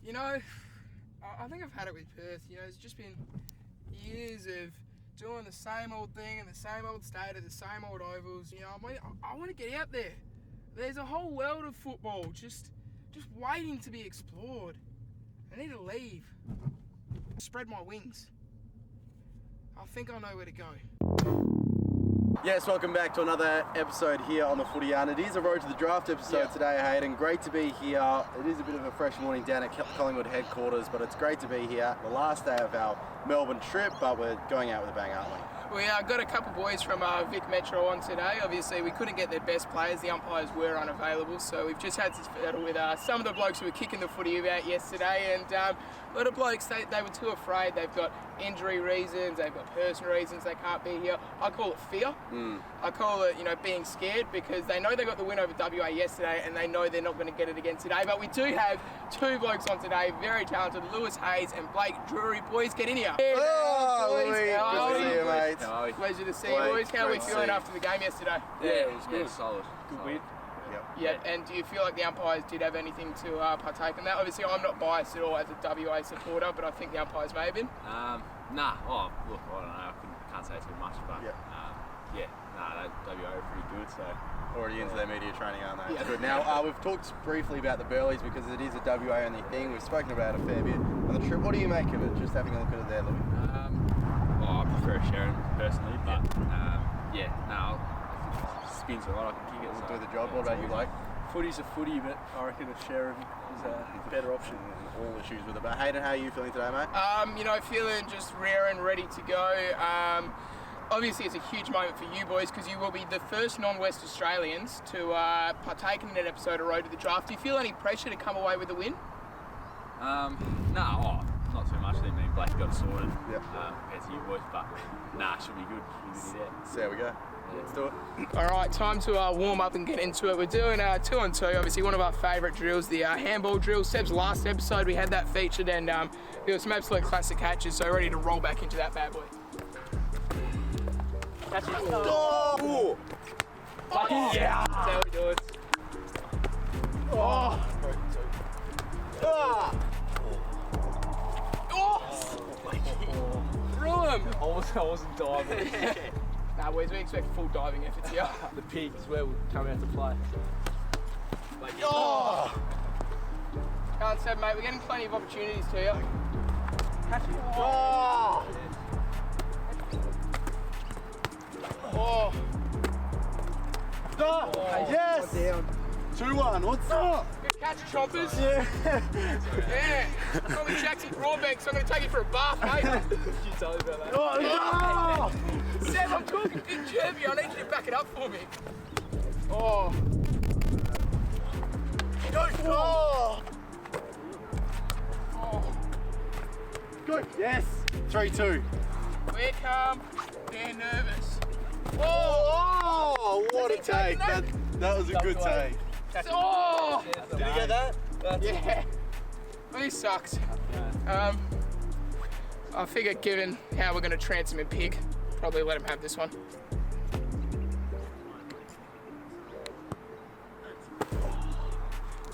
You know, I think I've had it with Perth. You know, it's just been years of doing the same old thing in the same old state at the same old ovals. You know, I want to get out there. There's a whole world of football just waiting to be explored. I need to leave. Spread my wings. I think I know where to go. Yes, welcome back to another episode here on the Footy Yarn. It is a Road to the Draft episode today, Hayden. Great to be here. It is a bit of a fresh morning down at Collingwood headquarters, but it's great to be here. The last day of our Melbourne trip, but we're going out with a bang, aren't we? We got a couple boys from Vic Metro on today. Obviously, we couldn't get their best players. The umpires were unavailable, so we've just had to battle with some of the blokes who were kicking the footy about yesterday. And a lot of blokes, they were too afraid. They've got injury reasons, they've got personal reasons they can't be here. I call it fear. I call it, being scared, because they know they got the win over WA yesterday and they know they're not going to get it again today. But we do have two blokes on today, very talented, Lewis Hayes and Blake Drury. Boys, get in here. Boys, good to see you, mate. Pleasure to see you, boys. How are we feeling after the game yesterday? Yeah, it was good. Solid. Good win. Yeah, and do you feel like the umpires did have anything to partake in that? Obviously, I'm not biased at all as a WA supporter, but I think the umpires may have been. Nah. Oh, look, I don't know. I can't say too much, but WA are pretty good. So already into their media training, aren't they? Yeah. Good. Now, we've talked briefly about the Burleys because it is a WA only thing. We've spoken about it a fair bit on the trip. What do you make of it? Just having a look at it there, Louis. I prefer Sharon personally, but spins a lot. I can kick it. Do the job. What about you, Blake? Footy's a footy, but I reckon a Sharon is a better option. All issues with it. But Hayden, how are you feeling today, mate? Feeling just raring, ready to go. Obviously, it's a huge moment for you boys because you will be the first non-West Australians to partake in an episode of Road to the Draft. Do you feel any pressure to come away with a win? Not too much. I think me and Blake got it sorted. Yep. Compared to you boys, but should be good. So there we go. Let's do it. All right, time to warm up and get into it. We're doing 2-on-2, obviously one of our favourite drills, the handball drill. Seb's last episode, we had that featured, and there were some absolute classic catches, so ready to roll back into that bad boy. Catch it. Oh! Fucking yeah! That's how we do it. Oh! Through him! I wasn't diving. Nah, boys, we expect full diving efforts here. The pig is where we come out to play. Oh! Can't say, mate, we're getting plenty of opportunities to you. Oh! Oh! Stop! Yes! 2-1, what's up? Good catch, chompers. Yeah! Yeah! I'm calling Jackson Broadbank, so I'm going to take you for a bath, mate. You tell me about that. Oh! Sam, I'm talking big Jervy. I need you to back it up for me. Oh. Go! Oh. Good, yes! 3-2. We're calm. They're nervous. Oh, what a take! That was a good take. Oh! Did you get that? Yeah. Well, he sucks. I figure given how we're going to transom and pig, probably let him have this one.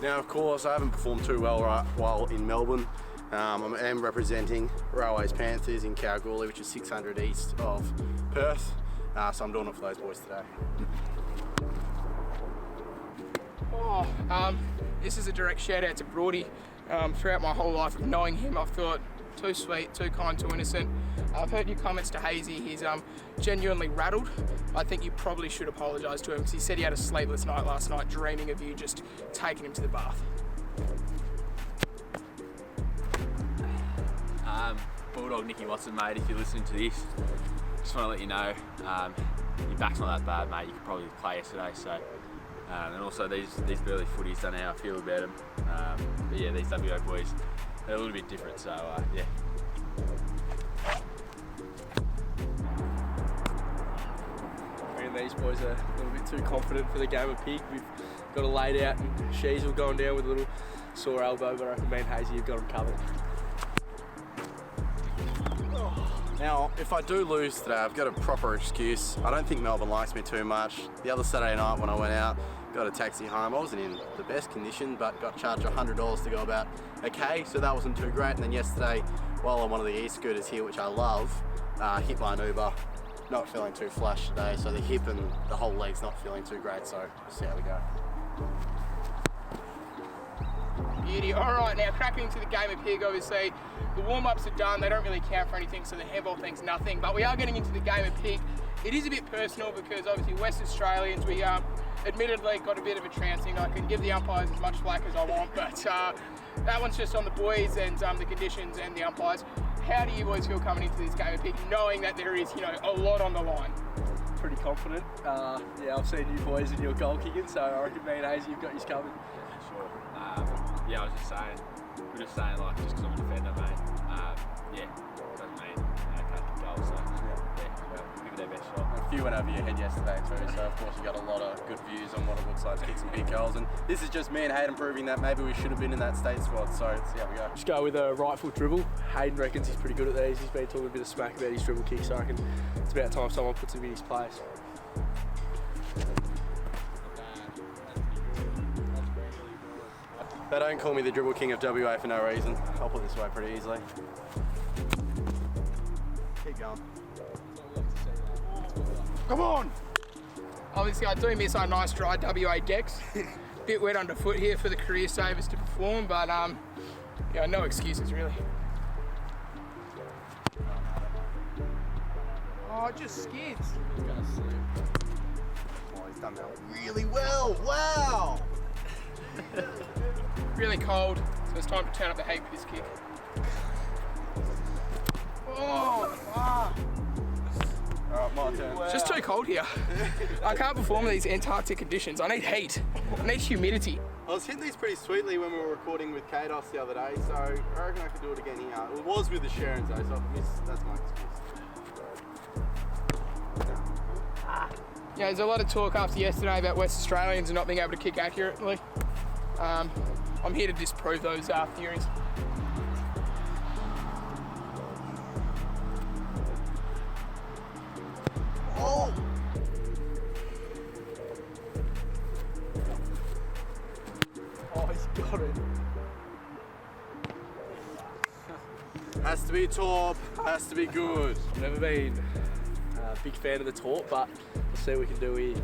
Now, of course, I haven't performed too well while in Melbourne. I am representing Railways Panthers in Kalgoorlie, which is 600 east of Perth. So I'm doing it for those boys today. This is a direct shout out to Brody. Throughout my whole life of knowing him, I thought too sweet, too kind, too innocent. I've heard your comments to Hazy. He's genuinely rattled. I think you probably should apologise to him because he said he had a sleepless night last night dreaming of you just taking him to the bath. Bulldog Nicky Watson, mate, if you're listening to this, just want to let you know your back's not that bad, mate. You could probably play yesterday, so and also these Burley footies don't know how I feel about them. But yeah, these WA boys, they're a little bit different, so yeah. I reckon these boys are a little bit too confident for the game of pig. We've got it laid out, and Sheasel going down with a little sore elbow, but I reckon me and Hazy have got them covered. Now, if I do lose today, I've got a proper excuse. I don't think Melbourne likes me too much. The other Saturday night when I went out, got a taxi home. I wasn't in the best condition, but got charged $100 to go about a K, so that wasn't too great. And then yesterday, while on one of the e-scooters here, which I love, hit by an Uber. Not feeling too flush today, so the hip and the whole leg's not feeling too great, so we'll see how we go. Beauty. All right, now cracking into the game of pig, obviously the warm-ups are done, they don't really count for anything, so the handball thing's nothing, but we are getting into the game of pig. It is a bit personal because obviously West Australians, we admittedly got a bit of a trouncing. I can give the umpires as much flack as I want, but that one's just on the boys and the conditions and the umpires. How do you boys feel coming into this game of pig, knowing that there is, a lot on the line? Pretty confident. Yeah, I've seen you boys in your goal kicking, so I reckon me and Hazy, you've got yours covered. Sure. Yeah, I was just saying, just because I'm a defender, mate. Yeah, doesn't mean can't kick goals. So yeah, we'll give it our best shot. A few went over your head yesterday too, so of course you got a lot of good views on what it looks like to kick some big goals. And this is just me and Hayden proving that maybe we should have been in that state squad. So let's see how we go. Just go with a right foot dribble. Hayden reckons he's pretty good at these. He's been talking a bit of smack about his dribble kick, so I reckon it's about time someone puts him in his place. They don't call me the dribble king of WA for no reason. I'll put this away pretty easily. Keep going. Come on! Obviously I do miss our nice dry WA decks. Bit wet underfoot here for the career savers to perform, but yeah, no excuses really. Oh, it just skids. Oh, he's done that really well. Wow! Really cold, so it's time to turn up the heat with this kick. Oh, wow. All right, my turn. It's just too cold here. I can't perform in these Antarctic conditions. I need heat. I need humidity. I was hitting these pretty sweetly when we were recording with Kados the other day, so I reckon I could do it again here. It was with the Sharons though, so if I miss, that's my excuse. Yeah, there's a lot of talk after yesterday about West Australians not being able to kick accurately. I'm here to disprove those theories. Oh! Oh, he's got it. Has to be top, has to be good. I've never been a big fan of the taunt, but let's see what we can do here.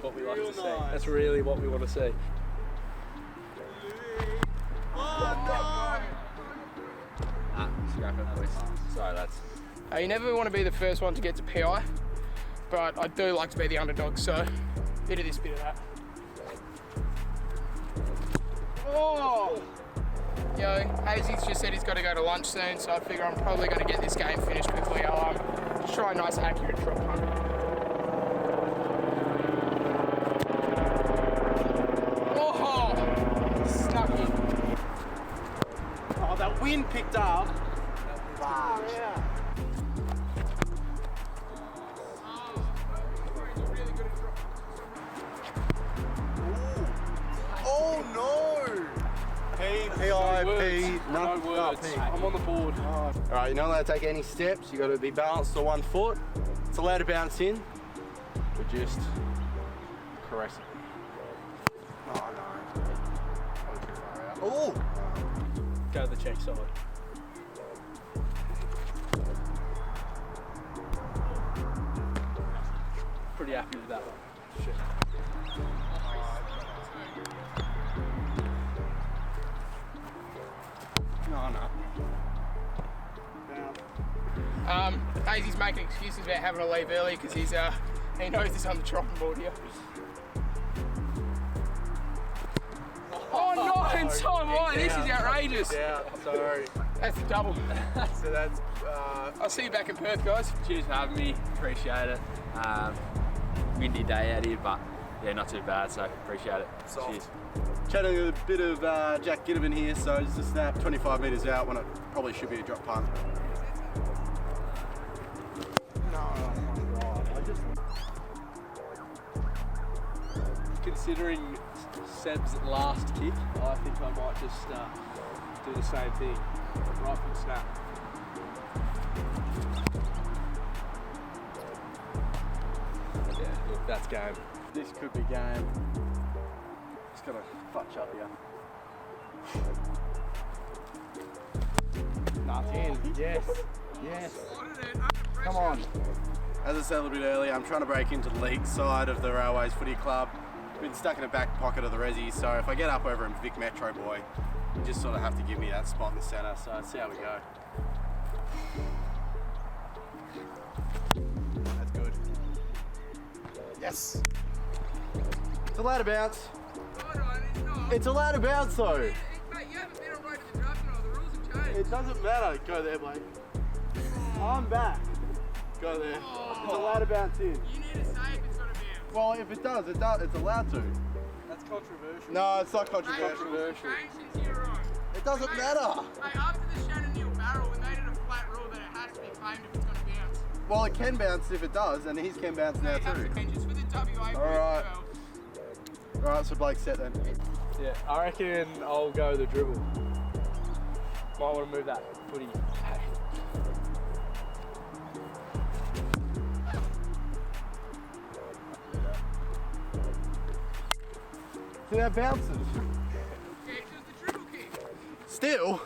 What we like to see. That's really what we want to see. Scrap it, boys. Sorry, lads. You never want to be the first one to get to PI, but I do like to be the underdog, so bit of this, bit of that. Oh! Hazy's just said he's got to go to lunch soon, so I figure I'm probably going to get this game finished quickly. I'll just try a nice accurate drop punt. Oh, that wind picked up. Far out. Oh no! P-I-P. No words. I'm on the board. All right, you're not allowed to take any steps. You got to be balanced to 1 foot. It's allowed to bounce in, but just caress it. Oh no! Oh! Go to the check side. Pretty happy with that one. Shit. No. Hazy's making excuses about having to leave early because he knows he's on the chopping board here. Oh no, in time line, this is outrageous. Yeah, sorry. That's a double. So that's, I'll see you back in Perth, guys. Cheers for having me. Appreciate it. Windy day out here, but yeah, not too bad. So appreciate it. Soft. Cheers. Chatting a bit of Jack Ginnivan here, so just a snap 25 metres out when it probably should be a drop punt. Considering Seb's last kick, I think I might just do the same thing. Right foot snap. Yeah, look, that's game. This could be game. Just gotta fudge up here. That's in. Yes. Yes. Come on. As I said a little bit earlier, I'm trying to break into the league side of the Railways Footy Club. Been stuck in the back pocket of the resi, so if I get up over in Vic Metro, boy, you just sort of have to give me that spot in the centre, so let's see how we go. That's good. Yes! It's allowed to bounce. It's allowed to bounce though. Mate, you haven't been on road to the draft and all. The rules have changed. It doesn't matter. Go there, Blake. I'm back. Go there. It's allowed to bounce in. You need to say if it's going to bounce. Well, if it does, it's allowed to. That's controversial. No, it's not Mate, the controversial. rules have changed since you're on. It doesn't matter. Mate, after the Shannon Neal barrel, we made it a flat rule that it has to be claimed if it's going to bounce. Well, it can bounce if it does, and his can bounce now Mate, that's too. the thing, just for the WA boys Alright. as well. Alright, so Blake's set then. Yeah, I reckon I'll go the dribble. Might want to move that footy. See that bounces. Yeah, it was the dribble kick. Still?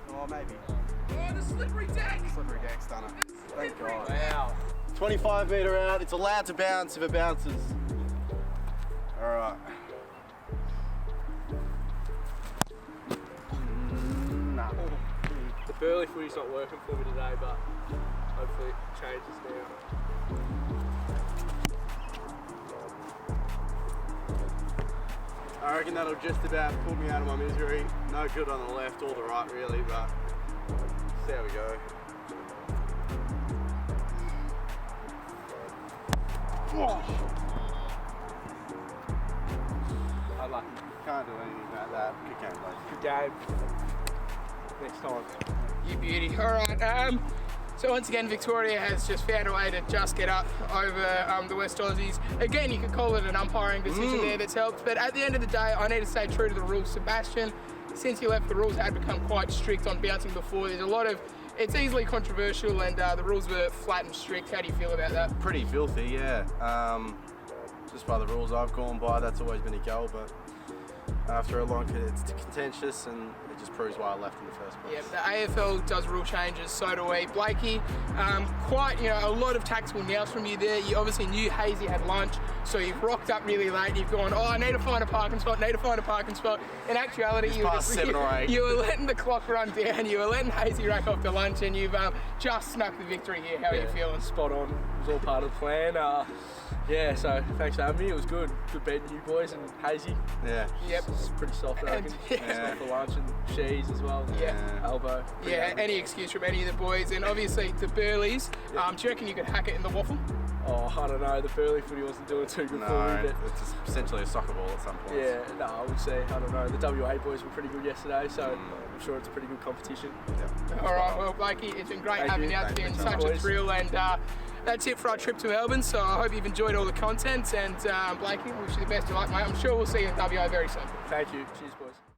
Oh, maybe. Oh, the slippery deck. Slippery deck's done it. Thank God. Wow. 25 metre out. It's allowed to bounce if it bounces. Alright. Nah. The Burley footy's not working for me today, but hopefully it changes now. I reckon that'll just about pull me out of my misery. No good on the left or the right really, but see how we go. Unlucky. Can't do anything about that. Good game, Blake. Good game. Next time. You beauty. All right. So once again, Victoria has just found a way to just get up over the West Aussies. Again, you could call it an umpiring decision there that's helped. But at the end of the day, I need to stay true to the rules. Sebastian, since you left, the rules had become quite strict on bouncing before. There's a lot of, it's easily controversial, and the rules were flat and strict. How do you feel about that? Pretty filthy, yeah. Just by the rules I've gone by, that's always been a goal, but after a long it's contentious, and it just proves why I left in the first place. Yeah, the AFL does rule changes, so do we. Blakey, quite, a lot of tactical nails from you there. You obviously knew Hazy had lunch, so you've rocked up really late. You've gone, I need to find a parking spot, In actuality, It's past 7 or 8. You were letting the clock run down, you were letting Hazy rack off the lunch, and you've just snuck the victory here. How are you feeling? Spot on. It was all part of the plan. Yeah, so thanks for having me. It was good. Good beating you boys and Hazy. Yeah. Yep. It's pretty soft, I reckon. Yeah. For lunch and cheese as well. Yeah. Elbow. Yeah, any excuse from any of the boys, and obviously the Burleys. Do you reckon you could hack it in the waffle? Oh, I don't know. The Burley footy wasn't doing too good for me. No, it's just essentially a soccer ball at some point. Yeah, no, I would say, I don't know. The WA boys were pretty good yesterday, so I'm sure it's a pretty good competition. Yeah. All right, well, Blakey, it's been great having you out. It's been such a thrill, and that's it for our trip to Melbourne. So I hope you've enjoyed all the content, and Blakey, wish you the best of luck, mate. I'm sure we'll see you in WA very soon. Thank you. Cheers, boys.